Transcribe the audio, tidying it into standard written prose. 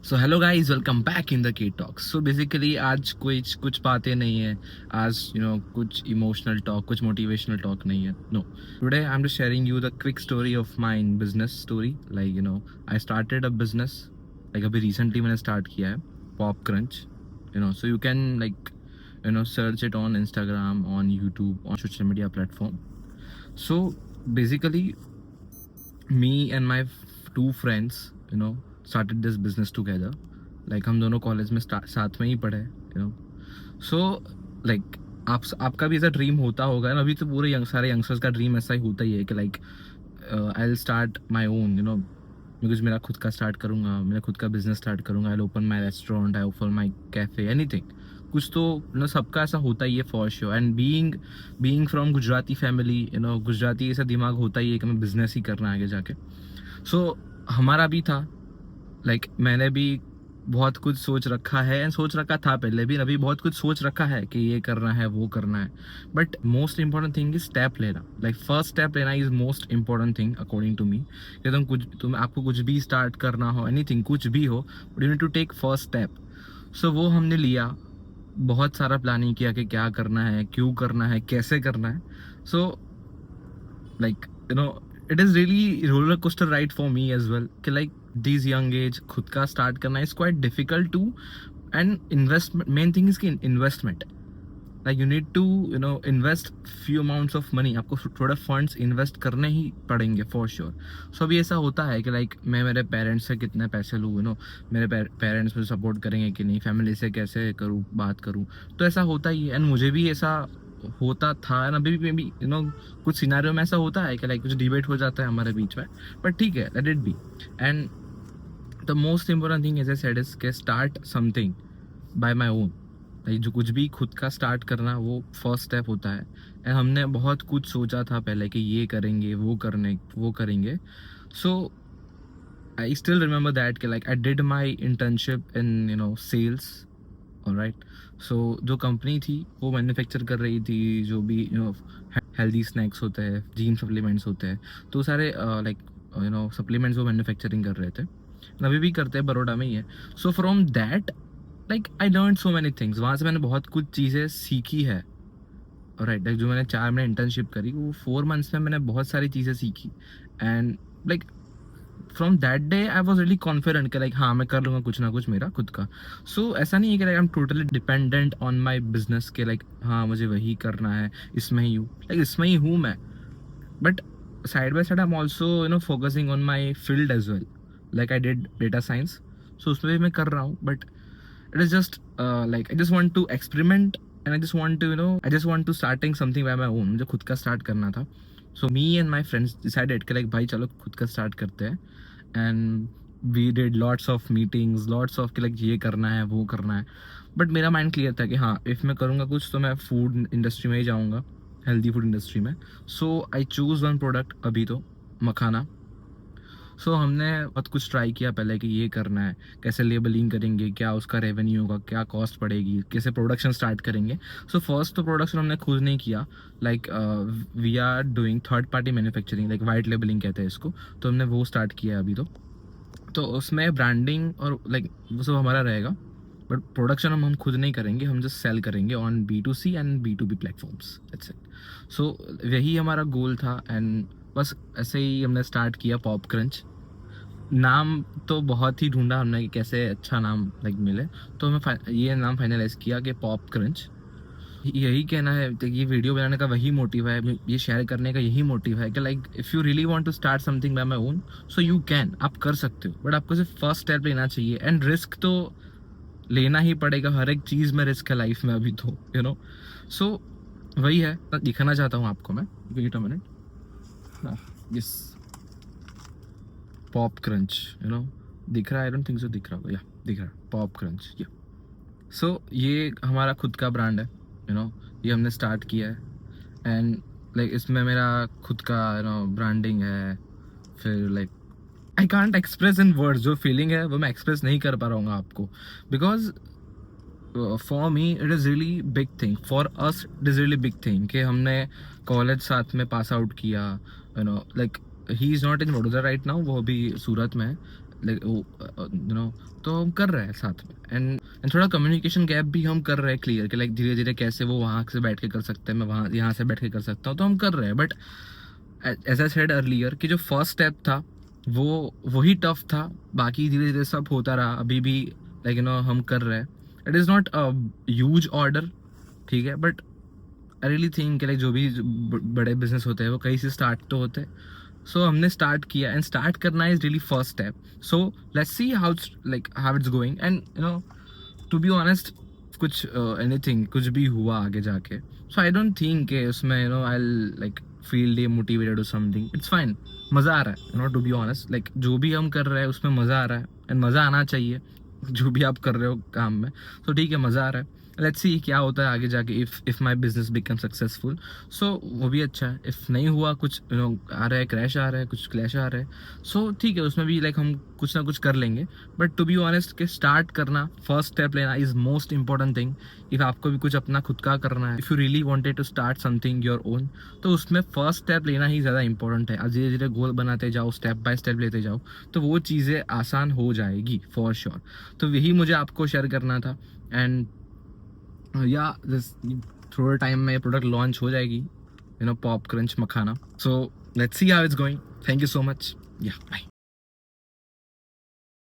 So hello guys, welcome back in the key talks. So basically आज कुछ बातें नहीं है। आज कुछ इमोशनल टॉक, कुछ मोटिवेशनल टॉक नहीं है। No, today I am just sharing you the quick story of my business story. Like I started a business. Like अभी रिसेंटली मैंने स्टार्ट किया है pop crunch. So you can like search it on Instagram, on YouTube, on social media platform. So basically me and my two friends started this business together. Like हम दोनों college में साथ में ही पढ़े। So like आपका भी ऐसा dream होता होगा ना। अभी तो पूरे सारे यंगस्टर्स का ड्रीम ऐसा ही होता ही है कि like I will start my own, because मेरा खुद का स्टार्ट करूँगा, मेरा खुद का बिजनेस स्टार्ट करूँगा। I open my restaurant, I open my cafe, anything. कुछ तो सबका ऐसा होता ही है for sure. And being from Gujarati family, Gujarati ऐसा दिमाग होता ही है कि मैं बिजनेस ही करना आगे जाके। सो हमारा भी था। लाइक मैंने भी बहुत कुछ सोच रखा है एंड सोच रखा था पहले भी, अभी बहुत कुछ सोच रखा है कि ये करना है, वो करना है। But most important thing is step लेना। लाइक फर्स्ट स्टेप लेना is most important thing according to me. कि आपको कुछ भी स्टार्ट करना हो, एनीथिंग कुछ भी हो, but you need to take first step. So वो हमने लिया। बहुत सारा प्लानिंग किया कि क्या करना है, क्यों करना है, कैसे करना है। So like it is really roller coaster ride for me as well कि लाइक दिस यंग एज खुद का स्टार्ट करना is quite difficult too. And investment, main thing is कि investment. Like you need to invest few amounts of money. आपको थोड़ा funds invest करने ही पड़ेंगे for sure. सो अभी ऐसा होता है कि लाइक मैं मेरे पेरेंट्स से कितने पैसे लूँ, मेरे पेरेंट्स मुझे सपोर्ट करेंगे कि नहीं, फैमिली से कैसे करूँ, बात करूँ। तो ऐसा होता ही है। एंड मुझे भी ऐसा होता था एंड अभी भी कुछ सिनारियो में ऐसा होता है कि लाइक कुछ डिबेट हो जाता है हमारे बीच में। बट ठीक है, let it be. And the most important thing as I said is के start something by my own. जो कुछ भी खुद का स्टार्ट करना, वो फर्स्ट स्टेप होता है। एंड हमने बहुत कुछ सोचा था पहले कि ये करेंगे, वो करेंगे। So I still remember that कि like I did my internship in sales. Alright. So जो कंपनी थी वो मैन्युफैक्चर कर रही थी जो भी हेल्दी स्नैक्स होते हैं, जिम सप्लीमेंट्स होते हैं, तो सारे लाइक सप्लीमेंट्स वो मैन्युफैक्चरिंग कर रहे थे। अभी भी करते हैं, बड़ौदा में ही है। So from that like I learn so many things. वहाँ से मैंने बहुत कुछ चीज़ें सीखी है। राइट। जो मैंने 4 महीने इंटर्नशिप करी, वो 4 मंथ्स में मैंने बहुत सारी चीज़ें सीखी। And like from that day I was really confident कि लाइक हाँ, मैं कर लूँगा कुछ ना कुछ मेरा खुद का। सो ऐसा नहीं है कि like I am totally dependent on my business के लाइक हाँ मुझे वही करना है, इसमें ही हूँ, लाइक इसमें ही हूँ मैं। But side by side I am also focusing on my field as well. Like I did data science, so उसमें भी मैं कर रहा हूँ। But it is just like I just want to experiment and I just want to I just want to starting something by my own। मुझे खुद का start करना था। So me and my friends decided कि like भाई चलो खुद का स्टार्ट करते हैं। And we did lots of meetings, lots of कि like ये करना है, वो करना है। बट मेरा माइंड क्लियर था कि हाँ, इफ़ मैं करूँगा कुछ तो मैं फूड इंडस्ट्री में ही जाऊँगा, हेल्दी फूड इंडस्ट्री में। सो आई चूज़ वन प्रोडक्ट अभी तो, मखाना। सो हमने बहुत कुछ ट्राई किया पहले कि ये करना है, कैसे लेबलिंग करेंगे, क्या उसका रेवेन्यू होगा, क्या कॉस्ट पड़ेगी, कैसे प्रोडक्शन स्टार्ट करेंगे। सो फर्स्ट तो प्रोडक्शन हमने खुद नहीं किया। Like we are doing third party manufacturing, like white labelling कहते हैं इसको। तो हमने वो स्टार्ट किया है अभी तो उसमें ब्रांडिंग और लाइक वो सब हमारा रहेगा। बट प्रोडक्शन हम खुद नहीं करेंगे, हम जस्ट सेल करेंगे on B2C and B2B platforms. That's it. So यही हमारा गोल था। एंड बस ऐसे ही हमने स्टार्ट किया पॉप क्रंच। नाम तो बहुत ही ढूंढा हमने कि कैसे अच्छा नाम लाइक मिले। तो हमें ये नाम फाइनलाइज किया कि पॉप क्रंच। यही कहना है, ये वीडियो बनाने का वही मोटिव है, ये शेयर करने का यही मोटिव है कि like if you really want to start something by my own, so you can, आप कर सकते हो। बट आपको सिर्फ फर्स्ट स्टेप लेना चाहिए। एंड रिस्क तो लेना ही पड़ेगा, हर एक चीज़ में रिस्क है लाइफ में अभी तो सो वही है, दिखाना चाहता हूँ आपको मैं। Wait a minute. Yes, pop crunch दिख रहा है। आई डोंट थिंक सो दिख रहा होगा। या दिख रहा है, पॉप क्रंच। या सो ये हमारा खुद का ब्रांड है। ये हमने स्टार्ट किया है। एंड लाइक इसमें मेरा खुद का ब्रांडिंग है। फिर like I can't express in words, जो फीलिंग है वो मैं एक्सप्रेस नहीं कर पा रहा हूँ आपको। Because for me it is really big thing, for us it is really big thing कि हमने कॉलेज साथ में पास आउट किया। Like he is not in Vadodara right now, वो अभी सूरत में है। लाइक यू नो, तो हम कर रहे हैं साथ में। एंड थोड़ा कम्युनिकेशन गैप भी हम कर रहे हैं क्लियर, कि लाइक धीरे धीरे कैसे वो वहाँ से बैठ के कर सकते हैं, मैं वहाँ यहाँ से बैठ के कर सकता हूँ, तो हम कर रहे हैं। But as I said earlier कि जो फर्स्ट स्टेप था वो वही टफ था, बाकी धीरे धीरे सब होता रहा। अभी भी लाइक यू नो हम कर रहे हैं। It is not a huge order, ठीक है, but I really think like जो भी बड़े बिजनेस होते हैं वो कहीं से स्टार्ट तो होते हैं। सो हमने स्टार्ट किया, एंड स्टार्ट करना is really first step. So let's see how it's going. And you know, to be honest, कुछ एनीथिंग कुछ भी हुआ आगे जाके, सो आई डोंट थिंक उसमें you know I like feel demotivated और समथिंग। इट्स फाइन, मज़ा आ रहा है, you know, to be honest. Like जो भी हम कर रहे हैं उसमें मज़ा आ रहा है, एंड मज़ा आना चाहिए जो भी आप कर रहे हो काम में। तो ठीक है, मज़ा आ रहा है। लेट्स सी क्या होता है आगे जाके, if my business become successful, so वो भी अच्छा है। इफ़ नहीं हुआ, कुछ यू नो आ रहा है, क्रैश आ रहा है, कुछ क्लैश आ रहा है, सो ठीक है, उसमें भी लाइक हम कुछ ना कुछ कर लेंगे। बट टू बी ऑनेस्ट के स्टार्ट करना, फर्स्ट स्टेप लेना is most important thing. If आपको भी कुछ अपना खुद का करना है, if you really wanted to start something your own, तो उसमें फर्स्ट स्टेप लेना ही ज़्यादा इंपॉर्टेंट है। अब धीरे धीरे गोल बनाते जाओ, स्टेप बाय स्टेप लेते जाओ, तो वो चीज़ें आसान हो जाएगी फॉर श्योर। तो यही मुझे आपको शेयर करना था। एंड या थोड़े टाइम में प्रोडक्ट लॉन्च हो जाएगी, you know, pop crunch makhana. So let's see how it's going. Thank you so much. या बाय।